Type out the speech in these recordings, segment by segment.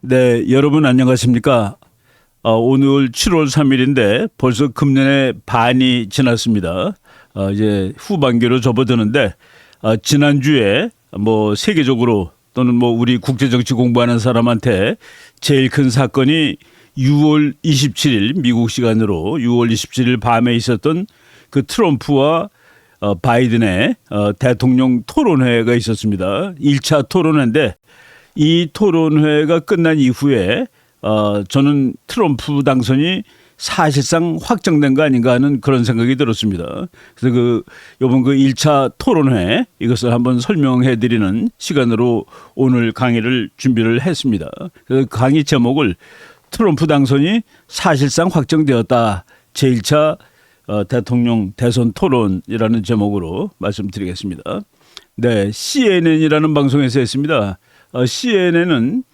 네, 여러분 안녕하십니까? 오늘 7월 3일인데 벌써 금년의 반이 지났습니다. 이제 후반기로 접어드는데 지난주에 뭐 세계적으로 또는 뭐 우리 국제정치 공부하는 사람한테 제일 큰 사건이 6월 27일 미국 시간으로 6월 27일 밤에 있었던 그 트럼프와 바이든의 대통령 토론회가 있었습니다. 1차 토론회인데 이 토론회가 끝난 이후에 저는 트럼프 당선이 사실상 확정된 거 아닌가 하는 그런 생각이 들었습니다. 그래서 요번 1차 토론회 이것을 한번 설명해 드리는 시간으로 오늘 강의를 준비를 했습니다. 그래서 강의 제목을 트럼프 당선이 사실상 확정되었다. 제1차 대통령 대선 토론이라는 제목으로 말씀드리겠습니다. 네, CNN이라는 방송에서 했습니다. CNN은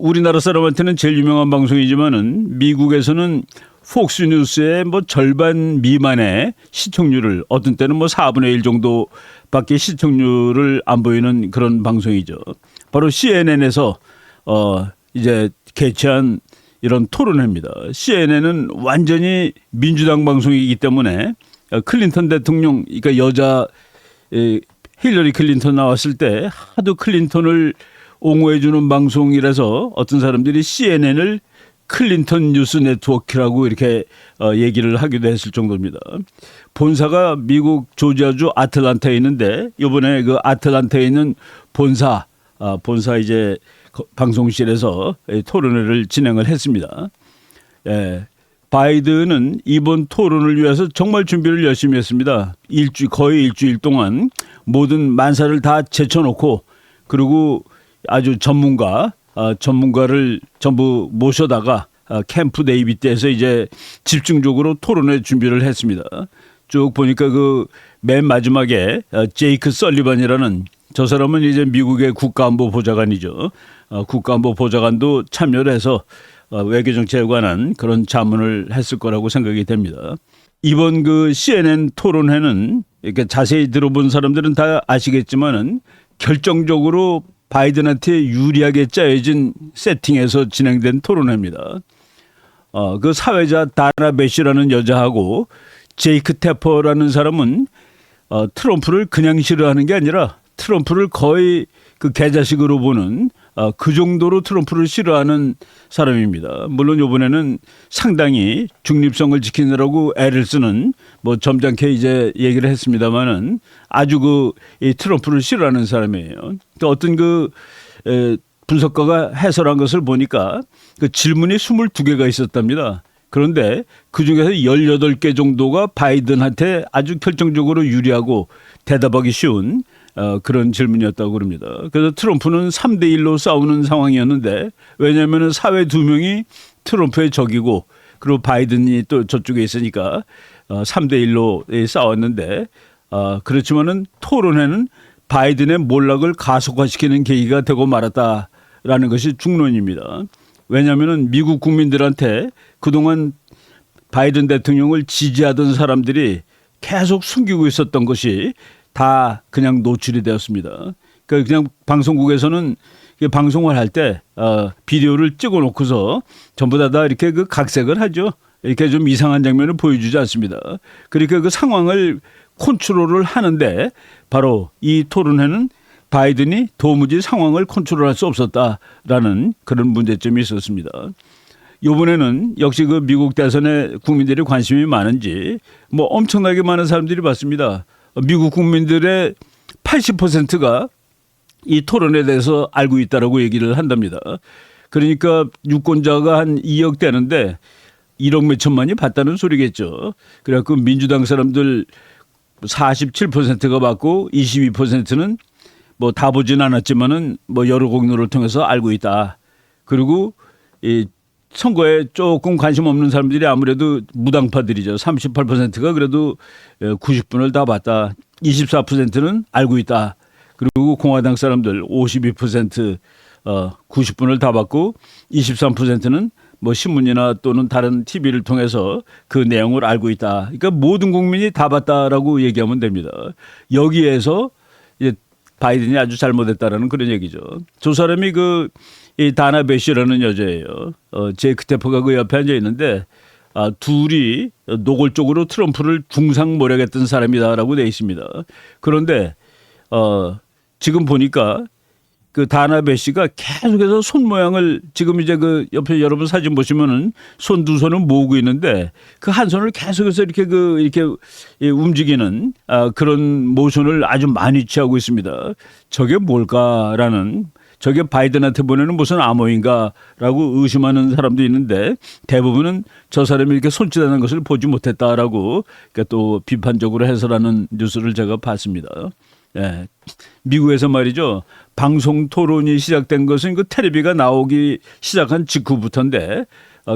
우리나라 사람한테는 제일 유명한 방송이지만은 미국에서는 폭스뉴스의 뭐 절반 미만의 시청률을 어떤 때는 뭐 4분의 1 정도밖에 시청률을 안 보이는 그런 방송이죠. 바로 CNN에서 이제 개최한 이런 토론회입니다. CNN은 완전히 민주당 방송이기 때문에 클린턴 대통령, 그러니까 여자 힐러리 클린턴 나왔을 때 하도 클린턴을 옹호해 주는 방송이라서 어떤 사람들이 CNN을 클린턴 뉴스 네트워크라고 이렇게 얘기를 하기도 했을 정도입니다. 본사가 미국 조지아주 아틀란타에 있는데 이번에 그 아틀란타에 있는 본사 이제 방송실에서 토론회를 진행을 했습니다. 예. 바이든은 이번 토론을 위해서 정말 준비를 열심히 했습니다. 거의 일주일 동안 모든 만사를 다 제쳐놓고 그리고 아주 전문가를 전부 모셔다가 캠프 데이비드에서 이제 집중적으로 토론회 준비를 했습니다. 쭉 보니까 그 맨 마지막에 제이크 설리반이라는 저 사람은 이제 미국의 국가안보 보좌관이죠. 국가안보 보좌관도 참여를 해서 외교정책에 관한 그런 자문을 했을 거라고 생각이 됩니다. 이번 CNN 토론회는 이렇게 자세히 들어본 사람들은 다 아시겠지만은 결정적으로 바이든한테 유리하게 짜여진 세팅에서 진행된 토론회입니다. 그 사회자 다나 베시라는 여자하고 제이크 테퍼라는 사람은 트럼프를 그냥 싫어하는 게 아니라 트럼프를 거의 그 개자식으로 보는 그 정도로 트럼프를 싫어하는 사람입니다. 물론 이번에는 상당히 중립성을 지키느라고 애를 쓰는 뭐 점잖게 이제 얘기를 했습니다만은 아주 이 트럼프를 싫어하는 사람이에요. 또 어떤 분석가가 해설한 것을 보니까 그 질문이 22개가 있었답니다. 그런데 그중에서 18개 정도가 바이든한테 아주 결정적으로 유리하고 대답하기 쉬운 그런 질문이었다고 그럽니다. 그래서 트럼프는 3대1로 싸우는 상황이었는데 왜냐하면 사회 두 명이 트럼프의 적이고 그리고 바이든이 또 저쪽에 있으니까 3대1로 싸웠는데 그렇지만은 토론회는 바이든의 몰락을 가속화시키는 계기가 되고 말았다라는 것이 중론입니다. 왜냐하면 미국 국민들한테 그동안 바이든 대통령을 지지하던 사람들이 계속 숨기고 있었던 것이 다 그냥 노출이 되었습니다. 그러니까 그냥 방송국에서는 방송을 할 때 비디오를 찍어놓고서 전부 다 이렇게 그 각색을 하죠. 이렇게 좀 이상한 장면을 보여주지 않습니다. 그러니까 그 상황을 컨트롤을 하는데 바로 이 토론회는 바이든이 도무지 상황을 컨트롤할 수 없었다라는 그런 문제점이 있었습니다. 이번에는 역시 그 미국 대선에 국민들이 관심이 많은지 뭐 엄청나게 많은 사람들이 봤습니다. 미국 국민들의 80%가 이 토론에 대해서 알고 있다라고 얘기를 한답니다. 그러니까 유권자가 한 2억 되는데 1억 몇 천만이 봤다는 소리겠죠. 그래갖고 민주당 사람들 47%가 봤고 22%는 뭐 다 보진 않았지만은 뭐 여러 공로를 통해서 알고 있다. 그리고 이 선거에 조금 관심 없는 사람들이 아무래도 무당파들이죠. 38%가 그래도 90분을 다 봤다. 24%는 알고 있다. 그리고 공화당 사람들 52% 90분을 다 봤고 23%는 뭐 신문이나 또는 다른 TV를 통해서 그 내용을 알고 있다. 그러니까 모든 국민이 다 봤다라고 얘기하면 됩니다. 여기에서 이제 바이든이 아주 잘못했다라는 그런 얘기죠. 저 사람이 이 다나 베시라는 여자예요. 제이크 테퍼가 그 옆에 앉아 있는데 둘이 노골적으로 트럼프를 궁상모략했던 사람이다라고 돼 있습니다. 그런데 지금 보니까 그 다나 베시가 계속해서 손 모양을 지금 이제 그 옆에 여러분 사진 보시면은 손 두 손을 모으고 있는데 그 한 손을 계속해서 이렇게 움직이는 그런 모션을 아주 많이 취하고 있습니다. 저게 뭘까라는, 저게 바이든한테 보내는 무슨 암호인가라고 의심하는 사람도 있는데 대부분은 저 사람이 이렇게 손짓하는 것을 보지 못했다라고 그러니까 또 비판적으로 해설하는 뉴스를 제가 봤습니다. 예. 미국에서 말이죠. 방송 토론이 시작된 것은 그 텔레비가 나오기 시작한 직후부터인데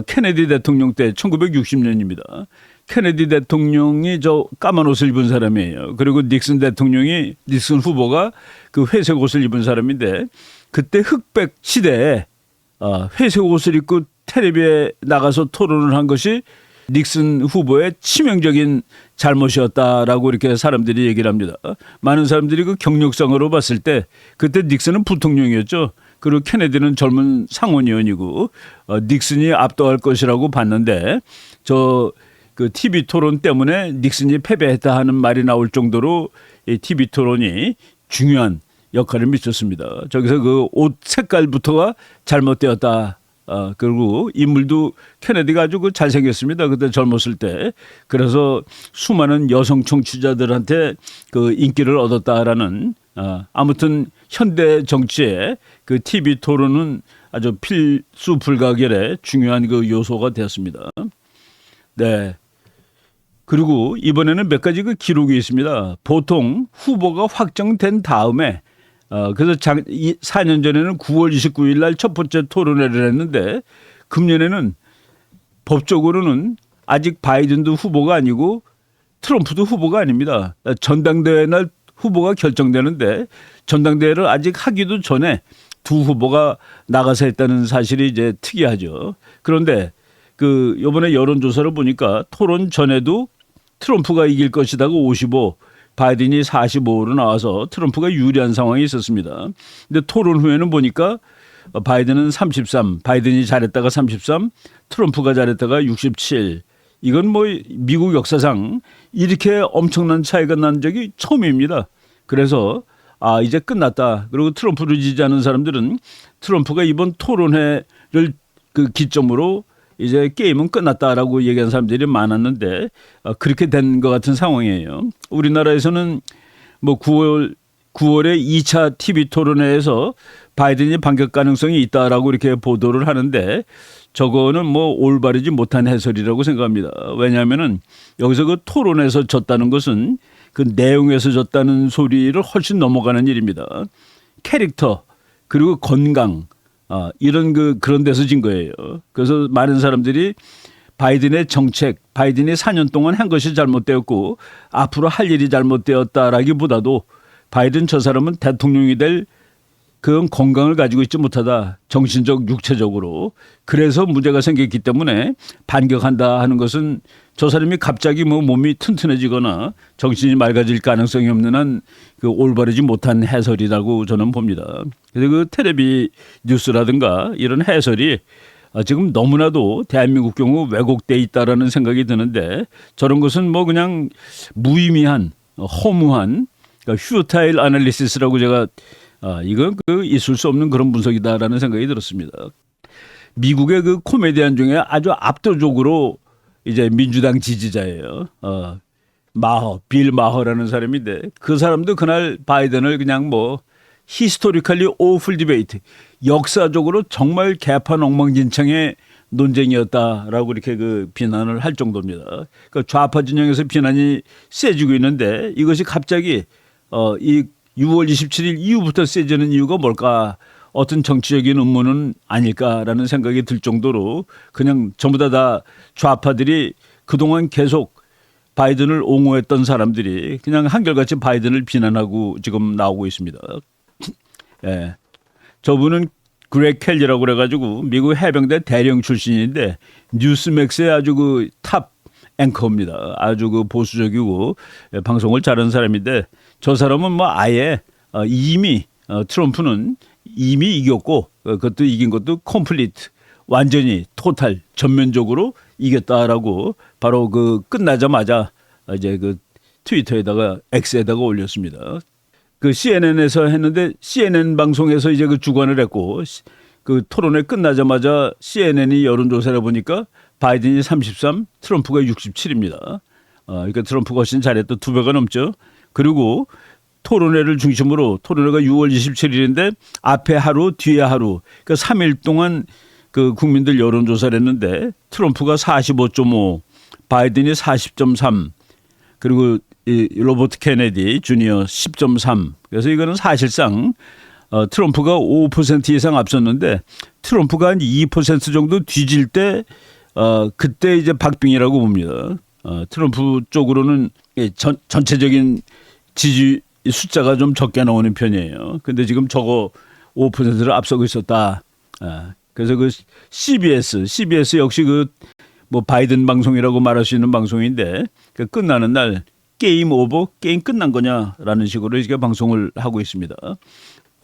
케네디 대통령 때 1960년입니다. 케네디 대통령이 저 까만 옷을 입은 사람이에요. 그리고 닉슨 후보가 그 회색 옷을 입은 사람인데 그때 흑백 시대에 회색 옷을 입고 텔레비에 나가서 토론을 한 것이 닉슨 후보의 치명적인 잘못이었다라고 이렇게 사람들이 얘기를 합니다. 많은 사람들이 그 경력상으로 봤을 때 그때 닉슨은 부통령이었죠. 그리고 케네디는 젊은 상원의원이고 닉슨이 압도할 것이라고 봤는데 그 TV 토론 때문에 닉슨이 패배했다 하는 말이 나올 정도로 이 TV 토론이 중요한 역할을 미쳤습니다. 저기서 그 옷 색깔부터가 잘못되었다. 그리고 인물도 케네디가 아주 그 잘생겼습니다. 그때 젊었을 때. 그래서 수많은 여성 청취자들한테 그 인기를 얻었다라는 아무튼 현대 정치에 그 TV 토론은 아주 필수 불가결의 중요한 그 요소가 되었습니다. 네. 그리고 이번에는 몇 가지 그 기록이 있습니다. 보통 후보가 확정된 다음에 그래서 4년 전에는 9월 29일 날 첫 번째 토론회를 했는데 금년에는 법적으로는 아직 바이든도 후보가 아니고 트럼프도 후보가 아닙니다. 전당대회 날 후보가 결정되는데 전당대회를 아직 하기도 전에 두 후보가 나가서 했다는 사실이 이제 특이하죠. 그런데 그 이번에 여론조사를 보니까 토론 전에도 트럼프가 이길 것이다고 55, 바이든이 45로 나와서 트럼프가 유리한 상황이 있었습니다. 근데 토론 후에는 보니까 바이든은 33, 바이든이 잘했다가 33, 트럼프가 잘했다가 67. 이건 뭐 미국 역사상 이렇게 엄청난 차이가 난 적이 처음입니다. 그래서 이제 끝났다. 그리고 트럼프를 지지하는 사람들은 트럼프가 이번 토론회를 그 기점으로 이제 게임은 끝났다라고 얘기한 사람들이 많았는데 그렇게 된 것 같은 상황이에요. 우리나라에서는 뭐 9월에 2차 TV 토론회에서 바이든이 반격 가능성이 있다라고 이렇게 보도를 하는데 저거는 뭐 올바르지 못한 해설이라고 생각합니다. 왜냐하면은 여기서 그 토론에서 졌다는 것은 그 내용에서 졌다는 소리를 훨씬 넘어가는 일입니다. 캐릭터 그리고 건강 이런 그런 데서 진 거예요. 그래서 많은 사람들이 바이든의 정책, 바이든이 4년 동안 한 것이 잘못되었고 앞으로 할 일이 잘못되었다라기보다도 바이든 저 사람은 대통령이 될 그런 건강을 가지고 있지 못하다. 정신적, 육체적으로. 그래서 문제가 생겼기 때문에 반격한다 하는 것은 저 사람이 갑자기 뭐 몸이 튼튼해지거나 정신이 맑아질 가능성이 없는 한 그 올바르지 못한 해설이라고 저는 봅니다. 그래서 그 텔레비 뉴스라든가 이런 해설이 지금 너무나도 대한민국 경우 왜곡돼 있다라는 생각이 드는데 저런 것은 뭐 그냥 무의미한 허무한 그러니까 휴타일 아날리시스라고 제가 이건 그 있을 수 없는 그런 분석이다라는 생각이 들었습니다. 미국의 그 코미디언 중에 아주 압도적으로 이제 민주당 지지자예요. 빌 마허라는 사람인데 그 사람도 그날 바이든을 그냥 뭐 히스토리컬리 오풀 디베이트 역사적으로 정말 개판 엉망진창의 논쟁이었다라고 이렇게 그 비난을 할 정도입니다. 그 좌파 진영에서 비난이 세지고 있는데 이것이 갑자기 이 6월 27일 이후부터 세지는 이유가 뭘까? 어떤 정치적인 음모는 아닐까라는 생각이 들 정도로 그냥 전부 다 좌파들이 그동안 계속 바이든을 옹호했던 사람들이 그냥 한결같이 바이든을 비난하고 지금 나오고 있습니다. 예. 저분은 그렉 켈리라고 그래가지고 미국 해병대 대령 출신인데 뉴스맥스의 아주 그 탑 앵커입니다. 아주 그 보수적이고 방송을 잘하는 사람인데 저 사람은 뭐 아예 이미 트럼프는 이미 이겼고 그것도 이긴 것도 컴플리트 완전히 토탈 전면적으로 이겼다라고 바로 그 끝나자마자 이제 그 트위터에다가 X에다가 올렸습니다. 그 CNN에서 했는데 CNN 방송에서 이제 그 주관을 했고 그 토론회 끝나자마자 CNN이 여론조사를 보니까 바이든이 33, 트럼프가 67입니다. 그러니까 트럼프가 훨씬 잘했던 2배가 넘죠. 그리고 토론회를 중심으로 토론회가 6월 27일인데 앞에 하루 뒤에 하루 그러니까 3일 동안 그 국민들 여론조사를 했는데 트럼프가 45.5, 바이든이 40.3 그리고 이 로버트 케네디 주니어 10.3 그래서 이거는 사실상 트럼프가 5% 이상 앞섰는데 트럼프가 한 2% 정도 뒤질 때 그때 이제 박빙이라고 봅니다. 트럼프 쪽으로는 전체적인 지지 숫자가 좀 적게 나오는 편이에요. 근데 지금 저거 5%를 앞서고 있었다. 그래서 그 CBS 역시 그 뭐 바이든 방송이라고 말할 수 있는 방송인데 그 끝나는 날 게임 오버, 게임 끝난 거냐라는 식으로 이렇게 방송을 하고 있습니다.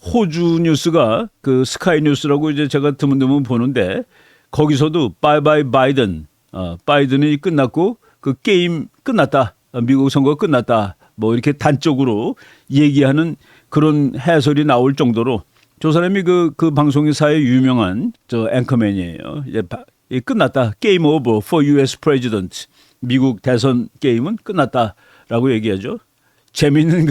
호주 뉴스가 그 스카이 뉴스라고 이제 제가 드문드문 보는데 거기서도 바이바이 바이든, 바이든이 끝났고 그 게임 끝났다, 미국 선거 끝났다, 뭐 이렇게 단적으로 얘기하는 그런 해설이 나올 정도로 저 사람이 그 방송사의 유명한 저 앵커맨이에요. 이제 끝났다, 게임 오버 for U.S. President, 미국 대선 게임은 끝났다라고 얘기하죠. 재밌는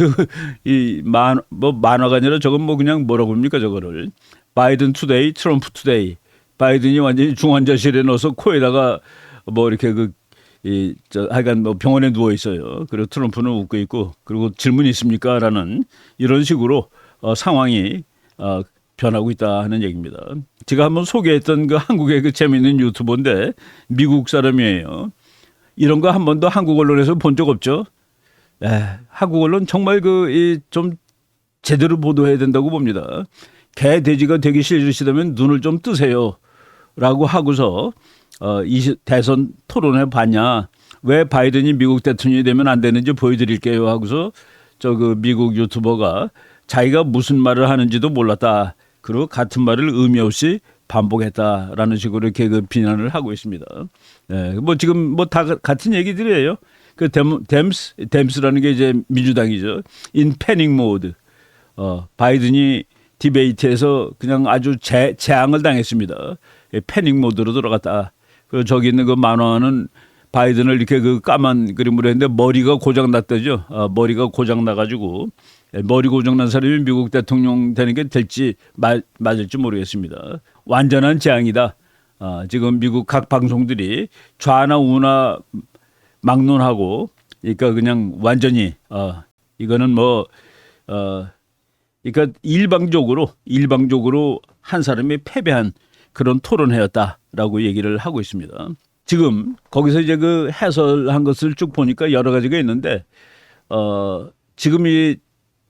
만화가 아니라 저건 뭐 그냥 뭐라고 합니까 저거를 바이든 투데이, 트럼프 투데이. 바이든이 완전히 중환자실에 넣어서 코에다가 뭐 이렇게 하여간 뭐 병원에 누워 있어요. 그리고 트럼프는 웃고 있고 그리고 질문 있습니까?라는 이런 식으로 상황이 변하고 있다 하는 얘기입니다. 제가 한번 소개했던 그 한국의 그 재밌는 유튜버인데 미국 사람이에요. 이런 거 한 번도 한국 언론에서 본 적 없죠. 한국 언론 정말 좀 제대로 보도해야 된다고 봅니다. 개 돼지가 되기 싫으시다면 눈을 좀 뜨세요라고 하고서 이 대선 토론회 봤냐? 왜 바이든이 미국 대통령이 되면 안 되는지 보여드릴게요 하고서 그 미국 유튜버가 자기가 무슨 말을 하는지도 몰랐다. 그리고 같은 말을 의미 없이 반복했다라는 식으로 이렇게 비난을 하고 있습니다. 뭐 지금 뭐 다 같은 얘기들이에요. 그 댐스라는 게 이제 민주당이죠. In panic mode. 바이든이 디베이트에서 그냥 아주 재앙을 당했습니다. 패닉 모드로 들어갔다. 그 저기 있는 그 만화는 바이든을 이렇게 그 까만 그림으로 했는데 머리가 고장 났다죠. 머리가 고장 나가지고 머리 고장 난 사람이 미국 대통령 되는 게 될지 맞을지 모르겠습니다. 완전한 재앙이다. 지금 미국 각 방송들이 좌나 우나 막론하고 그러니까 그냥 완전히 이거는 그러니까 일방적으로 한 사람이 패배한 그런 토론회였다라고 얘기를 하고 있습니다. 지금 거기서 이제 그 해설한 것을 쭉 보니까 여러 가지가 있는데 지금 이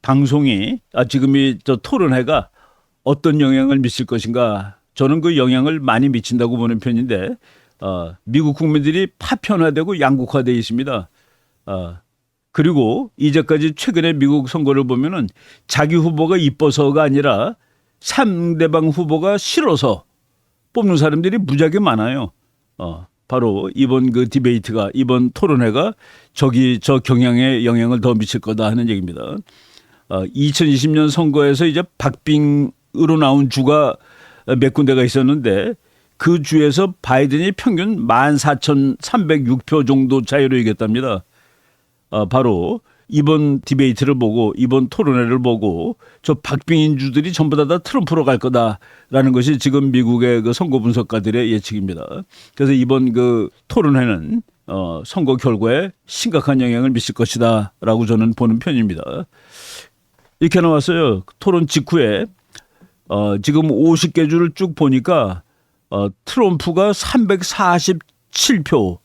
방송이 지금 이 저 토론회가 어떤 영향을 미칠 것인가 저는 그 영향을 많이 미친다고 보는 편인데 미국 국민들이 파편화되고 양극화되어 있습니다. 그리고 이제까지 최근에 미국 선거를 보면은 자기 후보가 이뻐서가 아니라 상대방 후보가 싫어서 뽑는 사람들이 무지하게 많아요. 바로 이번 그 디베이트가 이번 토론회가 저 경향에 영향을 더 미칠 거다 하는 얘기입니다. 2020년 선거에서 이제 박빙으로 나온 주가 몇 군데가 있었는데 그 주에서 바이든이 평균 14,306표 정도 차이로 이겼답니다. 바로 이번 디베이트를 보고 이번 토론회를 보고 저 박빙인 주들이 전부 다 트럼프로 갈 거다라는 것이 지금 미국의 그 선거 분석가들의 예측입니다. 그래서 이번 그 토론회는 선거 결과에 심각한 영향을 미칠 것이다라고 저는 보는 편입니다. 이렇게 나왔어요. 토론 직후에 지금 50개 주를 쭉 보니까 트럼프가 347표,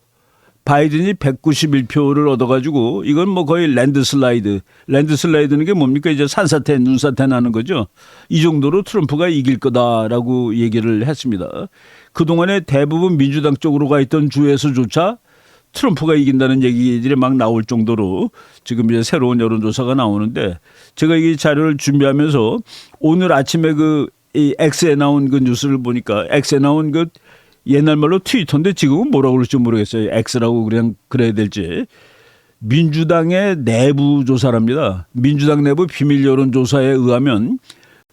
바이든이 191표를 얻어가지고 이건 뭐 거의 랜드슬라이드. 랜드슬라이드는 게 뭡니까? 이제 산사태, 눈사태 나는 거죠. 이 정도로 트럼프가 이길 거다라고 얘기를 했습니다. 그동안에 대부분 민주당 쪽으로 가 있던 주에서조차 트럼프가 이긴다는 얘기들이 막 나올 정도로 지금 이제 새로운 여론조사가 나오는데 제가 이 자료를 준비하면서 오늘 아침에 이 X에 나온 그 뉴스를 보니까 X에 나온 그 옛날 말로 트위터인데 지금은 뭐라고 그럴지 모르겠어요. X라고 그냥 그래야 될지. 민주당의 내부 조사랍니다. 민주당 내부 비밀 여론조사에 의하면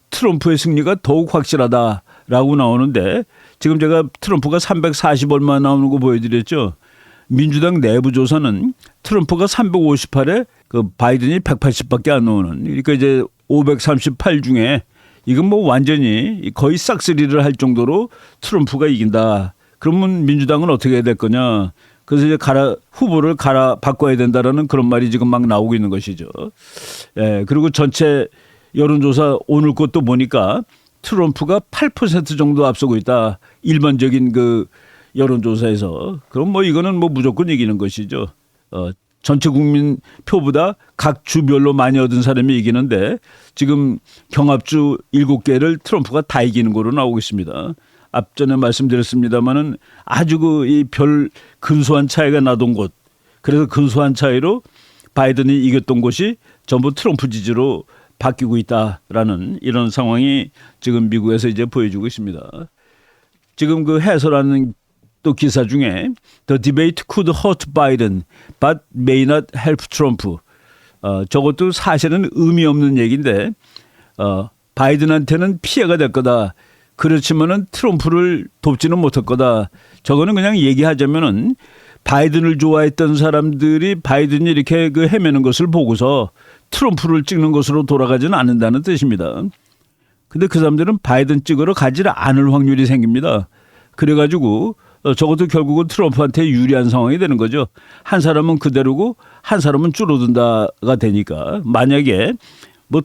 트럼프의 승리가 더욱 확실하다라고 나오는데 지금 제가 트럼프가 340 얼마 나오는 거 보여드렸죠. 민주당 내부 조사는 트럼프가 358에 그 바이든이 180밖에 안 나오는. 그러니까 이제 538 중에 이건 뭐 완전히 거의 싹쓸이를 할 정도로 트럼프가 이긴다. 그러면 민주당은 어떻게 해야 될 거냐. 그래서 이제 후보를 바꿔야 된다라는 그런 말이 지금 막 나오고 있는 것이죠. 예, 그리고 전체 여론조사 오늘 것도 보니까 트럼프가 8% 정도 앞서고 있다. 일반적인 그 여론조사에서. 그럼 뭐 이거는 뭐 무조건 이기는 것이죠. 전체 국민 표보다 각 주별로 많이 얻은 사람이 이기는데 지금 경합주 7개를 트럼프가 다 이기는 거로 나오고 있습니다. 앞전에 말씀드렸습니다마는 아주 이 별 근소한 차이가 나던 곳, 그래서 근소한 차이로 바이든이 이겼던 곳이 전부 트럼프 지지로 바뀌고 있다라는 이런 상황이 지금 미국에서 이제 보여주고 있습니다. 지금 그 해설하는 또 기사 중에 The debate could hurt Biden, but may not help Trump. 저것도 사실은 의미 없는 얘기인데 바이든한테는 피해가 될 거다. 그렇지만은 트럼프를 돕지는 못할 거다. 저거는 그냥 얘기하자면은 바이든을 좋아했던 사람들이 바이든이 이렇게 그 헤매는 것을 보고서 트럼프를 찍는 것으로 돌아가지는 않는다는 뜻입니다. 근데 그 사람들은 바이든 찍으러 가지 않을 확률이 생깁니다. 그래가지고 저것도 결국은 트럼프한테 유리한 상황이 되는 거죠. 한 사람은 그대로고 한 사람은 줄어든다가 되니까 만약에 뭐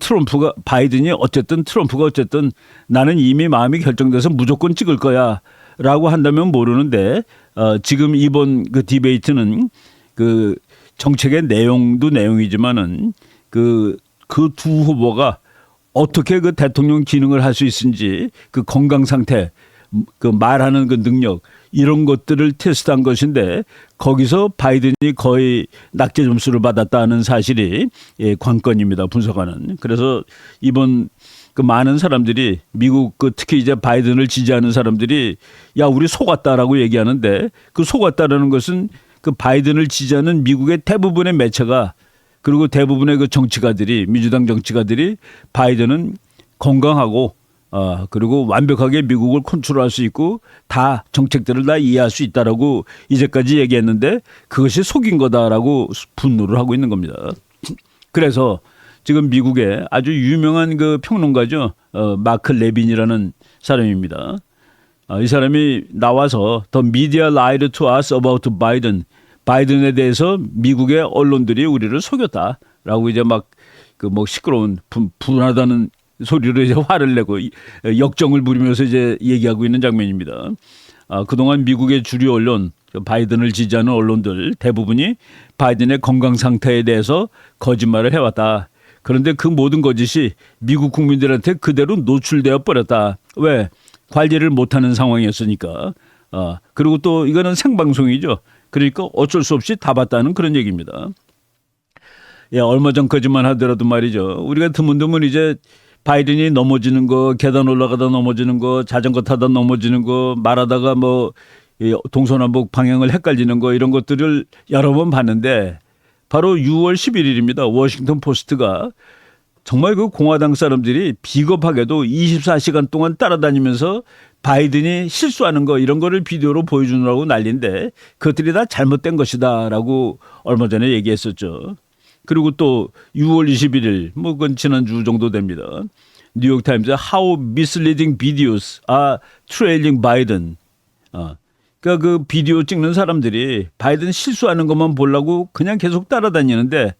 바이든이 어쨌든 트럼프가 어쨌든 나는 이미 마음이 결정돼서 무조건 찍을 거야라고 한다면 모르는데 지금 이번 그 디베이트는 그 정책의 내용도 내용이지만은 그 두 후보가 어떻게 그 대통령 기능을 할 수 있는지 그 건강 상태 그 말하는 그 능력 이런 것들을 테스트한 것인데 거기서 바이든이 거의 낙제 점수를 받았다는 사실이 관건입니다. 분석하는. 그래서 이번 그 많은 사람들이 미국 그 특히 이제 바이든을 지지하는 사람들이 야 우리 속았다라고 얘기하는데 그 속았다라는 것은 그 바이든을 지지하는 미국의 대부분의 매체가 그리고 대부분의 그 정치가들이 민주당 정치가들이 바이든은 건강하고 그리고 완벽하게 미국을 컨트롤할 수 있고 다 정책들을 다 이해할 수 있다라고 이제까지 얘기했는데 그것이 속인 거다라고 분노를 하고 있는 겁니다. 그래서 지금 미국의 아주 유명한 그 평론가죠. 마크 레빈이라는 사람입니다. 이 사람이 나와서 The media lied to us about Biden. 바이든에 대해서 미국의 언론들이 우리를 속였다라고 이제 막 그 뭐 시끄러운 분하다는 소리로 이제 화를 내고 역정을 부리면서 이제 얘기하고 있는 장면입니다. 그동안 미국의 주류 언론, 바이든을 지지하는 언론들 대부분이 바이든의 건강 상태에 대해서 거짓말을 해왔다. 그런데 그 모든 거짓이 미국 국민들한테 그대로 노출되어 버렸다. 왜? 관리를 못하는 상황이었으니까. 그리고 또 이거는 생방송이죠. 그러니까 어쩔 수 없이 다 봤다는 그런 얘기입니다. 예, 얼마 전까지만 하더라도 말이죠. 우리가 드문드문 이제 바이든이 넘어지는 거, 계단 올라가다 넘어지는 거, 자전거 타다 넘어지는 거, 말하다가 뭐 동서남북 방향을 헷갈리는 거 이런 것들을 여러 번 봤는데 바로 6월 11일입니다. 워싱턴 포스트가 정말 그 공화당 사람들이 비겁하게도 24시간 동안 따라다니면서 바이든이 실수하는 거 이런 거를 비디오로 보여주느라고 난리인데 그것들이 다 잘못된 것이다라고 얼마 전에 얘기했었죠. 그리고 또 6월 21일 뭐 그건 지난주 정도 됩니다. 뉴욕타임즈 How misleading videos are trailing Biden. 그러니까 그 비디오 찍는 사람들이 바이든 실수하는 것만 보려고 그냥 계속 따라다니는데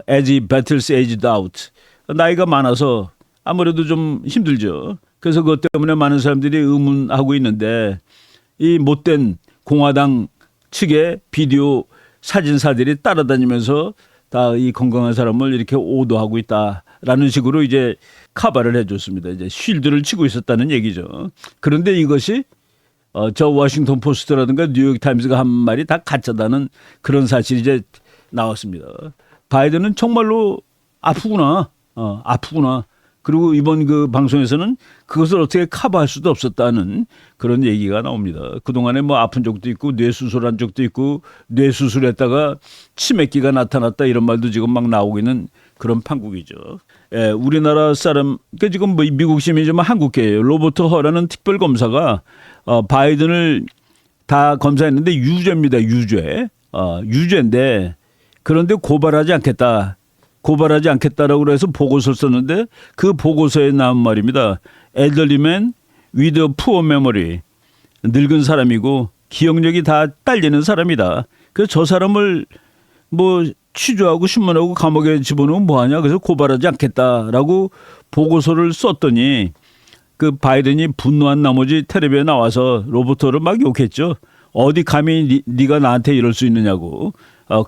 as he battles aged out. 나이가 많아서 아무래도 좀 힘들죠. 그래서 그것 때문에 많은 사람들이 의문하고 있는데 이 못된 공화당 측의 비디오 사진사들이 따라다니면서 다 이 건강한 사람을 이렇게 오도하고 있다라는 식으로 이제 카바를 해줬습니다. 이제 쉴드를 치고 있었다는 얘기죠. 그런데 이것이 저 워싱턴 포스트라든가 뉴욕 타임스가 한 말이 다 가짜다는 그런 사실이 이제 나왔습니다. 바이든은 정말로 아프구나. 아프구나. 그리고 이번 그 방송에서는 그것을 어떻게 커버할 수도 없었다는 그런 얘기가 나옵니다. 그동안에 뭐 아픈 적도 있고 뇌수술한 적도 있고 뇌수술했다가 치매기가 나타났다 이런 말도 지금 막 나오고 있는 그런 판국이죠. 예, 우리나라 사람, 그러니까 지금 뭐 미국 시민이지만 한국계예요. 로버트 허라는 특별검사가 바이든을 다 검사했는데 유죄입니다. 유죄. 유죄인데 그런데 고발하지 않겠다라고 해서 보고서를 썼는데 그 보고서에 나온 말입니다. elderly man with a poor memory. 늙은 사람이고 기억력이 다 딸리는 사람이다. 그래서 저 사람을 뭐 취조하고 신문하고 감옥에 집어넣으면 뭐하냐. 그래서 고발하지 않겠다라고 보고서를 썼더니 그 바이든이 분노한 나머지 텔레비에 나와서 로버트를 막 욕했죠. 어디 감히 네가 나한테 이럴 수 있느냐고.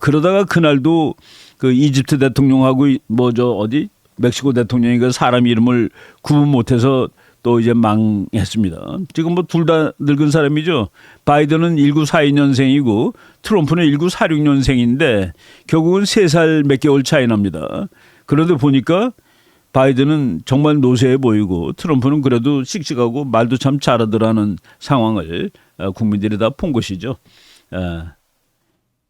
그러다가 그날도 그 이집트 대통령하고 멕시코 대통령이 그 사람 이름을 구분 못해서 또 이제 망했습니다. 지금 뭐 둘 다 늙은 사람이죠. 바이든은 1942년생이고 트럼프는 1946년생인데 결국은 3살 몇 개월 차이 납니다. 그런데 보니까 바이든은 정말 노쇠해 보이고 트럼프는 그래도 씩씩하고 말도 참 잘하더라는 상황을 국민들이 다 본 것이죠.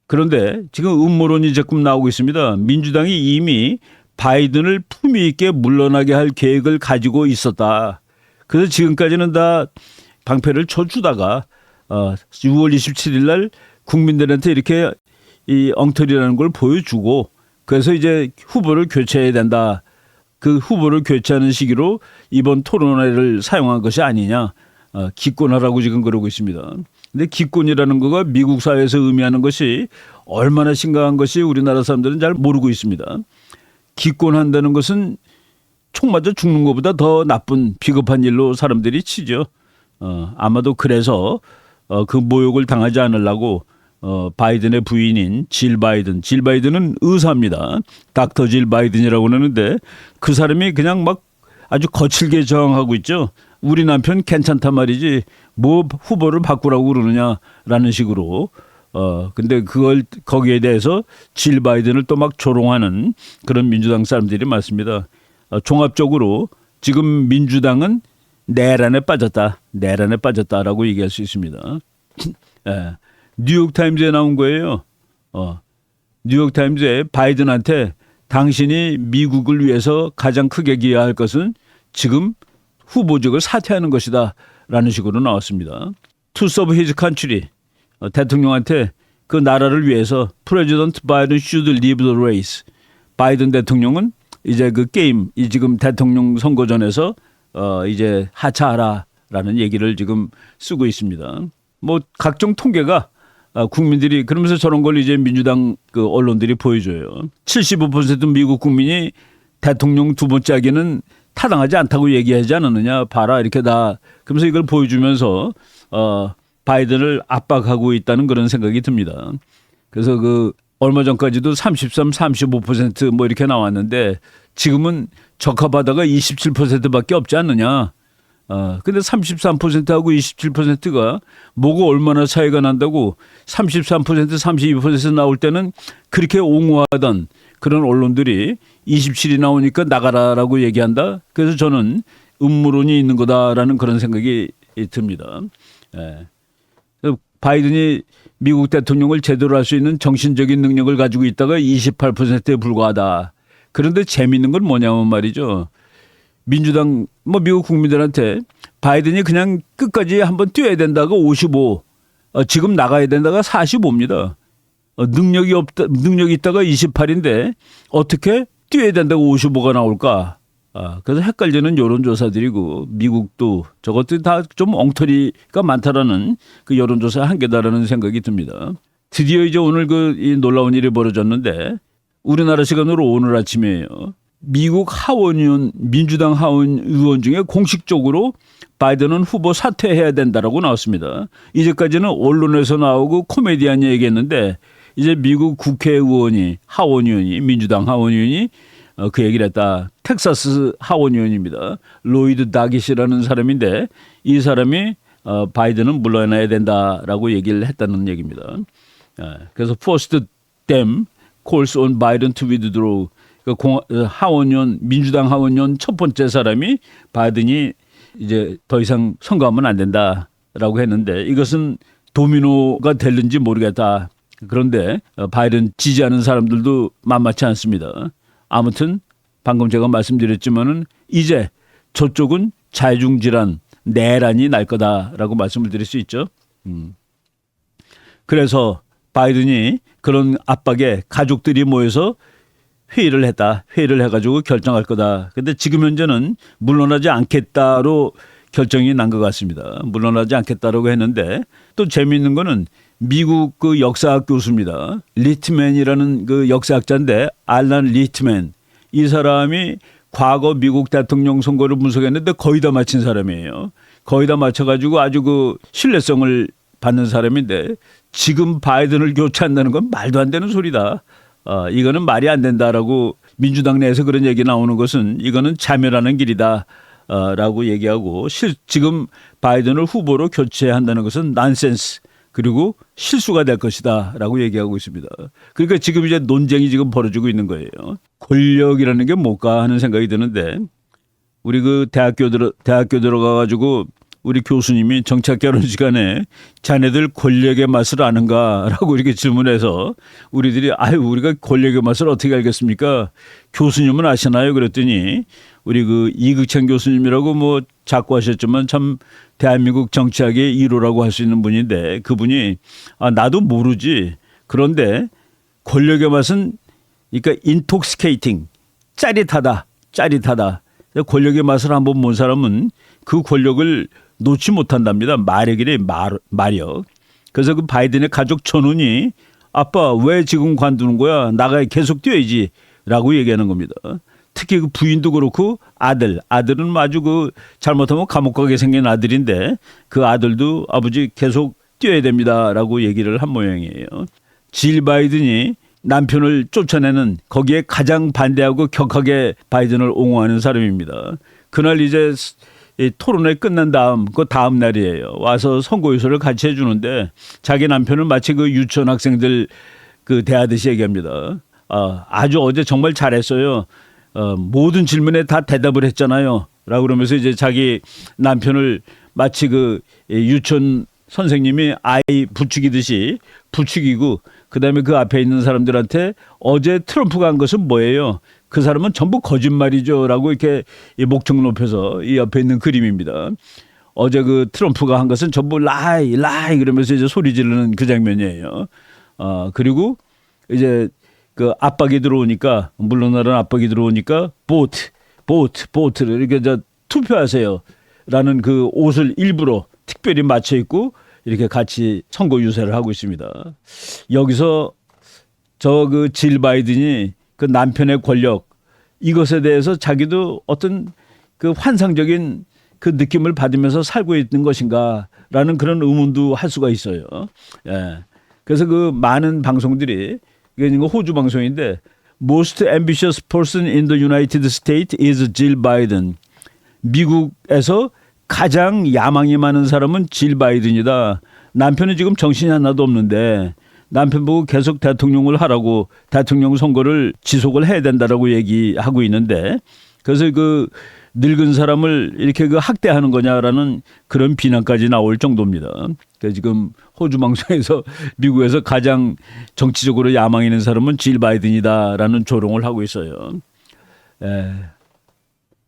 그런데 지금 음모론이 조금 나오고 있습니다. 민주당이 이미 바이든을 품위 있게 물러나게 할 계획을 가지고 있었다. 그래서 지금까지는 다 방패를 쳐주다가 6월 27일 날 국민들한테 이렇게 이 엉터리라는 걸 보여주고 그래서 이제 후보를 교체해야 된다. 그 후보를 교체하는 시기로 이번 토론회를 사용한 것이 아니냐. 기권하라고 지금 그러고 있습니다. 근데 기권이라는 거가 미국 사회에서 의미하는 것이 얼마나 심각한 것이 우리나라 사람들은 잘 모르고 있습니다. 기권한다는 것은 총 맞아 죽는 것보다 더 나쁜 비겁한 일로 사람들이 치죠. 아마도 그래서 그 모욕을 당하지 않으려고 바이든의 부인인 질 바이든은 의사입니다. 닥터 질 바이든이라고 하는데 그 사람이 그냥 막 아주 거칠게 저항하고 있죠. 우리 남편 괜찮단 말이지 뭐 후보를 바꾸라고 그러느냐라는 식으로 근데 그걸 거기에 대해서 질 바이든을 또 막 조롱하는 그런 민주당 사람들이 많습니다. 종합적으로 지금 민주당은 내란에 빠졌다라고 얘기할 수 있습니다. 예. 뉴욕타임즈에 나온 거예요. 뉴욕타임즈에 바이든한테 당신이 미국을 위해서 가장 크게 기여할 것은 지금 후보직을 사퇴하는 것이다 라는 식으로 나왔습니다. To serve his country. 대통령한테 그 나라를 위해서 President Biden should leave the race. 바이든 대통령은 이제 그 게임, 이 지금 대통령 선거전에서 이제 하차하라라는 얘기를 지금 쓰고 있습니다. 뭐 각종 통계가 국민들이 그러면서 저런 걸 이제 민주당 그 언론들이 보여줘요. 75% 미국 국민이 대통령 두 번째 하기는 타당하지 않다고 얘기하지 않았느냐. 봐라 이렇게 다 그러면서 이걸 보여주면서 바이든을 압박하고 있다는 그런 생각이 듭니다. 그래서 그 얼마 전까지도 33, 35% 이렇게 나왔는데 지금은 적합하다가 27%밖에 없지 않느냐. 근데 33%하고 27%가 뭐가 얼마나 차이가 난다고 33%, 32% 나올 때는 그렇게 옹호하던 그런 언론들이 27이 나오니까 나가라라고 얘기한다. 그래서 저는 음모론이 있는 거다라는 그런 생각이 듭니다. 예. 바이든이 미국 대통령을 제대로 할 수 있는 정신적인 능력을 가지고 있다가 28%에 불과하다. 그런데 재미있는 건 뭐냐면 말이죠. 민주당 미국 국민들한테 바이든이 그냥 끝까지 한번 뛰어야 된다가 55, 지금 나가야 된다가 45입니다. 능력이 있다가 28인데 어떻게 뛰어야 된다고 55가 나올까? 그래서 헷갈리는 여론조사들이고 미국도 저것들이 다 좀 엉터리가 많다라는 그 여론조사의 한계다라는 생각이 듭니다. 드디어 이제 오늘 이 놀라운 일이 벌어졌는데 우리나라 시간으로 오늘 아침이에요. 미국 민주당 하원 의원 중에 공식적으로 바이든은 후보 사퇴해야 된다라고 나왔습니다. 이제까지는 언론에서 나오고 코미디언이 얘기했는데 이제 미국 국회의원이 민주당 하원의원이 그 얘기를 했다. 텍사스 하원의원입니다. 로이드 다깃이라는 사람인데 이 사람이 바이든은 물러나야 된다라고 얘기를 했다는 얘기입니다. 그래서 first them calls on Biden to withdraw. 하원의원 민주당 하원의원 첫 번째 사람이 바이든이 이제 더 이상 선거하면 안 된다라고 했는데 이것은 도미노가 될는지 모르겠다. 그런데 바이든 지지하는 사람들도 만만치 않습니다. 아무튼 방금 제가 말씀드렸지만은 이제 저쪽은 자중질환, 내란이 날 거다라고 말씀을 드릴 수 있죠. 그래서 바이든이 그런 압박에 가족들이 모여서 회의를 했다. 회의를 해가지고 결정할 거다. 근데 지금 현재는 물러나지 않겠다로 결정이 난 것 같습니다. 물러나지 않겠다라고 했는데 또 재미있는 거는 미국 그 역사학 교수입니다. 리트맨이라는 그 역사학자인데 알란 리트맨. 이 사람이 과거 미국 대통령 선거를 분석했는데 거의 다 맞힌 사람이에요. 거의 다 맞춰가지고 아주 그 신뢰성을 받는 사람인데 지금 바이든을 교체한다는 건 말도 안 되는 소리다. 이거는 말이 안 된다라고 민주당 내에서 그런 얘기 나오는 것은 이거는 자멸하는 길이다. 라고 얘기하고 지금 바이든을 후보로 교체한다는 것은 난센스 그리고 실수가 될 것이다 라고 얘기하고 있습니다. 그러니까 지금 이제 논쟁이 지금 벌어지고 있는 거예요. 권력이라는 게 뭘까 하는 생각이 드는데 우리 그 대학교 들어가가지고 우리 교수님이 정착 결혼 시간에 자네들 권력의 맛을 아는가라고 이렇게 질문해서 우리들이 우리가 권력의 맛을 어떻게 알겠습니까? 교수님은 아시나요? 그랬더니 우리 그 이극찬 교수님이라고 뭐 자꾸 하셨지만 참 대한민국 정치학의 1호라고 할 수 있는 분인데 그분이 나도 모르지. 그런데 권력의 맛은 그러니까 인톡스케이팅 짜릿하다. 권력의 맛을 한번 본 사람은 그 권력을 놓지 못한답니다. 마력이래 마력. 그래서 그 바이든의 가족 전원이 아빠 왜 지금 관두는 거야? 나가 계속 뛰어야지 라고 얘기하는 겁니다. 특히 그 부인도 그렇고 아들은 아주 그 잘못하면 감옥 가게 생긴 아들인데 그 아들도 아버지 계속 뛰어야 됩니다라고 얘기를 한 모양이에요. 질 바이든이 남편을 쫓아내는 거기에 가장 반대하고 격하게 바이든을 옹호하는 사람입니다. 그날 이제 이 토론회 끝난 그 다음 날이에요. 와서 선거유서를 같이 해주는데 자기 남편은 마치 그 유치원 학생들 그 대하듯이 얘기합니다. 아주 어제 정말 잘했어요. 모든 질문에 다 대답을 했잖아요. 라고 그러면서 이제 자기 남편을 마치 그 유치원 선생님이 아이 부추기듯이 부추기고 그다음에 그 앞에 있는 사람들한테 어제 트럼프가 한 것은 뭐예요? 그 사람은 전부 거짓말이죠. 라고 이렇게 목청 높여서 이 옆에 있는 그림입니다. 어제 그 트럼프가 한 것은 전부 라이 그러면서 이제 소리 지르는 그 장면이에요. 그리고 이제 그 압박이 들어오니까 물러나라는 압박이 들어오니까 보트를 이렇게 투표하세요. 라는 그 옷을 일부러 특별히 맞춰 입고 이렇게 같이 선거 유세를 하고 있습니다. 여기서 저 그 질 바이든이 그 남편의 권력 이것에 대해서 자기도 어떤 그 환상적인 그 느낌을 받으면서 살고 있는 것인가라는 그런 의문도 할 수가 있어요. 예. 그래서 그 많은 방송들이 이게 호주 방송인데 Most ambitious person in the United States is Jill Biden. 미국에서 가장 야망이 많은 사람은 질 바이든이다. 남편은 지금 정신이 하나도 없는데 남편 보고 계속 대통령을 하라고 대통령 선거를 지속을 해야 된다라고 얘기하고 있는데 그래서 그 늙은 사람을 이렇게 그 학대하는 거냐라는 그런 비난까지 나올 정도입니다. 그래서 지금 호주 방송에서 미국에서 가장 정치적으로 야망 있는 사람은 질 바이든이다라는 조롱을 하고 있어요.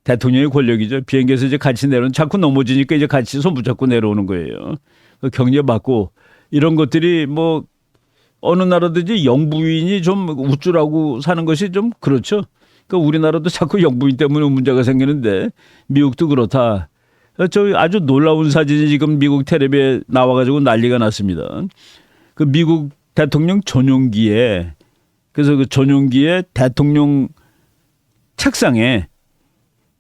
대통령의 권력이죠. 비행기에서 이제 같이 내려오는 자꾸 넘어지니까 이제 같이 손 붙잡고 내려오는 거예요. 격려받고 이런 것들이 뭐 어느 나라든지 영부인이 좀 우쭐하고 사는 것이 좀 그렇죠. 그러니까 우리나라도 자꾸 영부인 때문에 문제가 생기는데 미국도 그렇다. 저 아주 놀라운 사진이 지금 미국 텔레비에 나와가지고 난리가 났습니다. 그 미국 대통령 전용기에 그래서 그 전용기에 대통령 책상에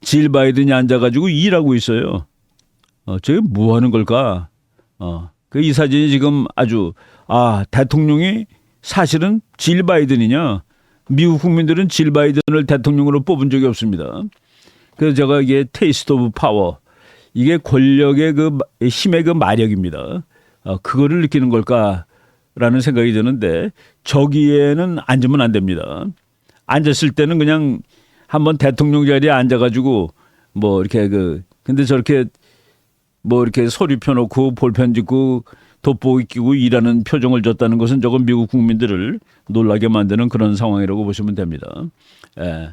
질 바이든이 앉아가지고 일하고 있어요. 저게 뭐 하는 걸까? 그 이 사진이 지금 아주 대통령이 사실은 질 바이든이냐? 미국 국민들은 질 바이든을 대통령으로 뽑은 적이 없습니다. 그래서 제가 이게 테이스트 오브 파워 이게 권력의 그 힘의 그 마력입니다. 그거를 느끼는 걸까라는 생각이 드는데 저기에는 앉으면 안 됩니다. 앉았을 때는 그냥 한번 대통령 자리에 앉아가지고 뭐 이렇게 근데 저렇게 뭐 이렇게 서류 펴놓고 볼펜 짚고 돋보기 끼고 일하는 표정을 줬다는 것은 조금 미국 국민들을 놀라게 만드는 그런 상황이라고 보시면 됩니다. 예.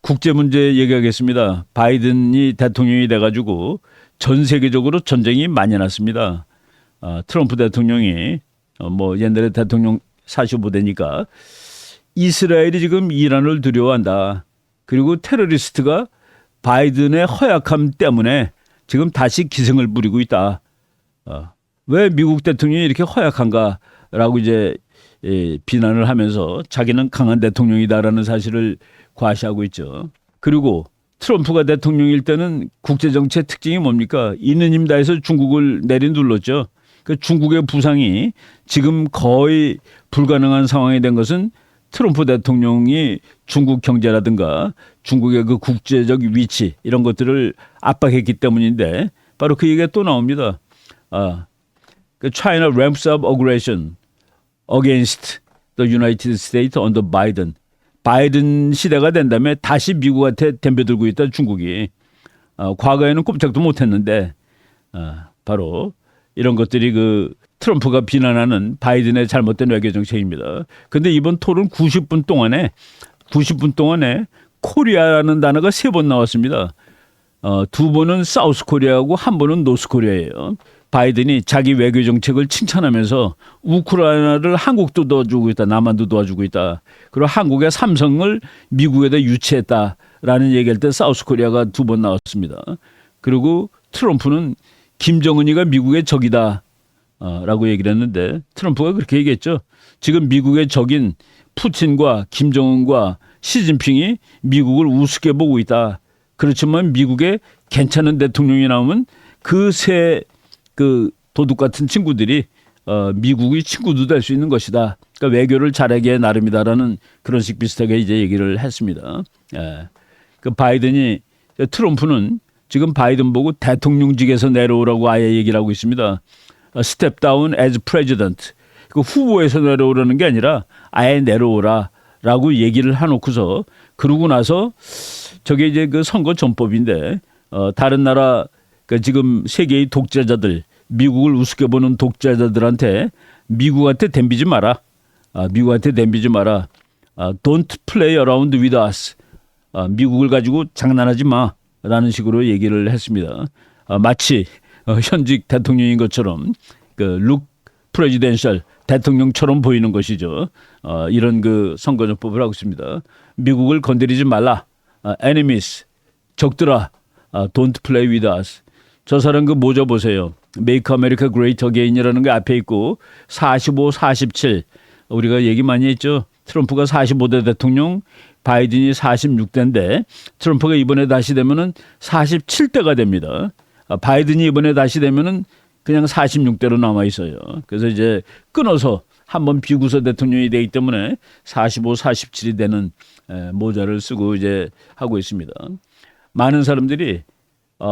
국제 문제 얘기하겠습니다. 바이든이 대통령이 돼가지고 전 세계적으로 전쟁이 많이 났습니다. 트럼프 대통령이 뭐 옛날에 대통령 45대니까 이스라엘이 지금 이란을 두려워한다. 그리고 테러리스트가 바이든의 허약함 때문에 지금 다시 기승을 부리고 있다. 왜 미국 대통령이 이렇게 허약한가라고 이제 비난을 하면서 자기는 강한 대통령이다라는 사실을 과시하고 있죠. 그리고 트럼프가 대통령일 때는 국제정치의 특징이 뭡니까? 있는 힘 다해서 중국을 내리눌렀죠. 그 중국의 부상이 지금 거의 불가능한 상황이 된 것은 트럼프 대통령이 중국 경제라든가 중국의 그 국제적 위치 이런 것들을 압박했기 때문인데 바로 그 얘기가 또 나옵니다. 그 China ramps up aggression against the United States under Biden. 바이든 시대가 된 다음에 다시 미국한테 덤벼들고 있다 중국이. 과거에는 꼼짝도 못했는데 바로 이런 것들이 그 트럼프가 비난하는 바이든의 잘못된 외교 정책입니다. 그런데 이번 토론 90분 동안에 코리아라는 단어가 3번 나왔습니다. 2번은 사우스 코리아하고 1번은 노스 코리아예요. 바이든이 자기 외교 정책을 칭찬하면서 우크라이나를 한국도 도와주고 있다. 남한도 도와주고 있다. 그리고 한국의 삼성을 미국에다 유치했다라는 얘기할 때 사우스 코리아가 2번 나왔습니다. 그리고 트럼프는 김정은이가 미국의 적이다. 라고 얘기를 했는데 트럼프가 그렇게 얘기했죠. 지금 미국의 적인 푸틴과 김정은과 시진핑이 미국을 우습게 보고 있다. 그렇지만 미국에 괜찮은 대통령이 나오면 그 도둑 같은 친구들이 미국의 친구도 될 수 있는 것이다. 그러니까 외교를 잘하기에 나름이다라는 그런 식 비슷하게 이제 얘기를 했습니다. 그 바이든이 트럼프는 지금 바이든 보고 대통령직에서 내려오라고 아예 얘기를 하고 있습니다. Step down as president. 그 후보에서 내려오라는 게 아니라 아예 내려오라라고 얘기를 해놓고서 그러고 나서 저게 이제 그 선거 전법인데 다른 나라 그 지금 세계의 독재자들 미국을 우습게 보는 독재자들한테 미국한테 덤비지 마라. 미국한테 덤비지 마라. Don't play around with us. 미국을 가지고 장난하지 마라는 식으로 얘기를 했습니다. 마치 현직 대통령인 것처럼 그 룩 프레지덴셜 대통령처럼 보이는 것이죠. 이런 그 선거전법을 하고 있습니다. 미국을 건드리지 말라. enemies 적들아. don't play with us. 저 사람 그 모자 보세요. Make America Great Again이라는 게 앞에 있고 45, 47 우리가 얘기 많이 했죠. 트럼프가 45대 대통령, 바이든이 46대인데 트럼프가 이번에 다시 되면은 47대가 됩니다. 바이든이 이번에 다시 되면은 그냥 46대로 남아 있어요. 그래서 이제 끊어서 한번 비구서 대통령이 되기 때문에 45, 47이 되는 모자를 쓰고 이제 하고 있습니다. 많은 사람들이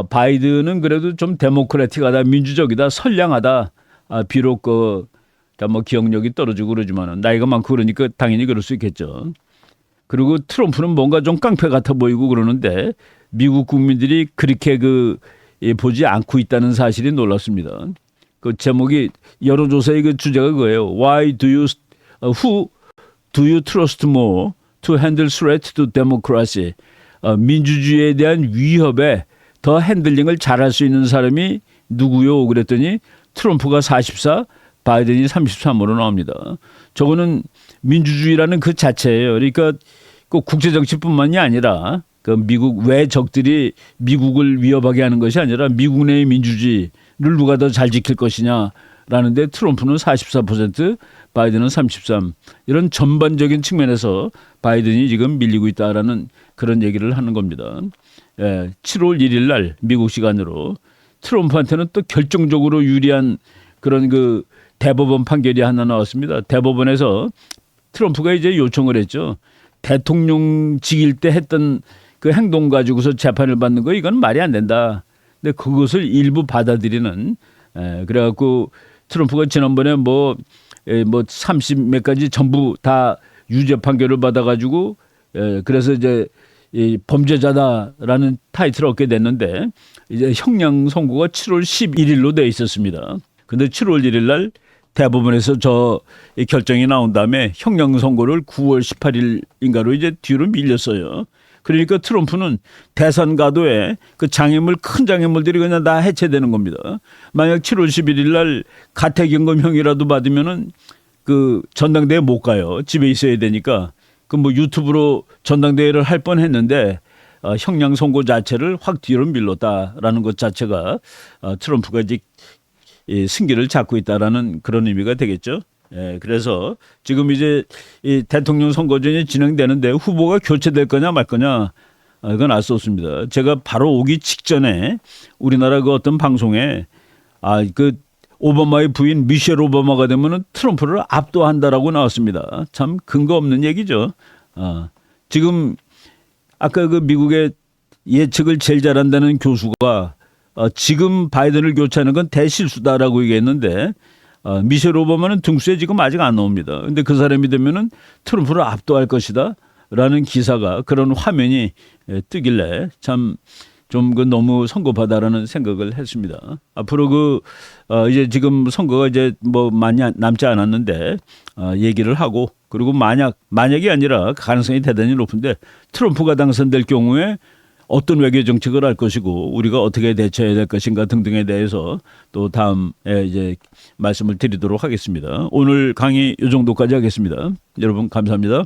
바이든은 그래도 좀 데모크래틱하다, 민주적이다, 선량하다. 비록 뭐 기억력이 떨어지고 그러지만 나이가 많고 그러니까 당연히 그럴 수 있겠죠. 그리고 트럼프는 뭔가 좀 깡패 같아 보이고 그러는데 미국 국민들이 그렇게 보지 않고 있다는 사실이 놀랍습니다. 그 제목이 여론조사의 그 주제가 그거예요. Who do you trust more to handle threat to democracy? 민주주의에 대한 위협에 더 핸들링을 잘할 수 있는 사람이 누구요? 그랬더니 트럼프가 44, 바이든이 33으로 나옵니다. 저거는 민주주의라는 그 자체예요. 그러니까 꼭 국제정치뿐만이 아니라 그 미국 외 적들이 미국을 위협하게 하는 것이 아니라 미국 내의 민주주의를 누가 더 잘 지킬 것이냐라는데 트럼프는 44%, 바이든은 33. 이런 전반적인 측면에서 바이든이 지금 밀리고 있다라는 그런 얘기를 하는 겁니다. 7월 1일 날 미국 시간으로 트럼프한테는 또 결정적으로 유리한 그런 그 대법원 판결이 하나 나왔습니다. 대법원에서 트럼프가 이제 요청을 했죠. 대통령직일 때 했던 그 행동 가지고서 재판을 받는 거 이건 말이 안 된다. 근데 그것을 일부 받아들이는 그래갖고 트럼프가 지난번에 뭐 30 몇 가지 전부 다 유죄 판결을 받아가지고 그래서 이제 이 범죄자다라는 타이틀을 얻게 됐는데 이제 형량 선고가 7월 11일로 돼 있었습니다. 근데 7월 1일 날 대법원에서 이 결정이 나온 다음에 형량 선고를 9월 18일인가로 이제 뒤로 밀렸어요. 그러니까 트럼프는 대선 가도에 그 장애물 큰 장애물들이 그냥 다 해체되는 겁니다. 만약 7월 11일 날 가택연금형이라도 받으면은 그 전당대회 못 가요. 집에 있어야 되니까. 그 뭐 유튜브로 전당대회를 할 뻔했는데 형량 선고 자체를 확 뒤로 밀렀다라는 것 자체가 트럼프가 이제 이 승기를 잡고 있다라는 그런 의미가 되겠죠. 그래서 지금 이제 이 대통령 선거전이 진행되는데 후보가 교체될 거냐 말 거냐 이건 알 수 없습니다. 제가 바로 오기 직전에 우리나라 그 어떤 방송에 그 오바마의 부인 미셸 오바마가 되면은 트럼프를 압도한다라고 나왔습니다. 참 근거 없는 얘기죠. 지금 아까 그 미국의 예측을 제일 잘한다는 교수가 지금 바이든을 교체하는 건 대실수다라고 얘기했는데 미셸 오바마는 등수에 지금 아직 안 나옵니다. 근데 그 사람이 되면은 트럼프를 압도할 것이다 라는 기사가 그런 화면이 뜨길래 참 좀 그 너무 성급하다라는 생각을 했습니다. 앞으로 이제 지금 선거가 이제 뭐 많이 남지 않았는데 얘기를 하고 그리고 만약이 아니라 가능성이 대단히 높은데 트럼프가 당선될 경우에 어떤 외교 정책을 할 것이고 우리가 어떻게 대처해야 될 것인가 등등에 대해서 또 다음에 이제 말씀을 드리도록 하겠습니다. 오늘 강의 이 정도까지 하겠습니다. 여러분 감사합니다.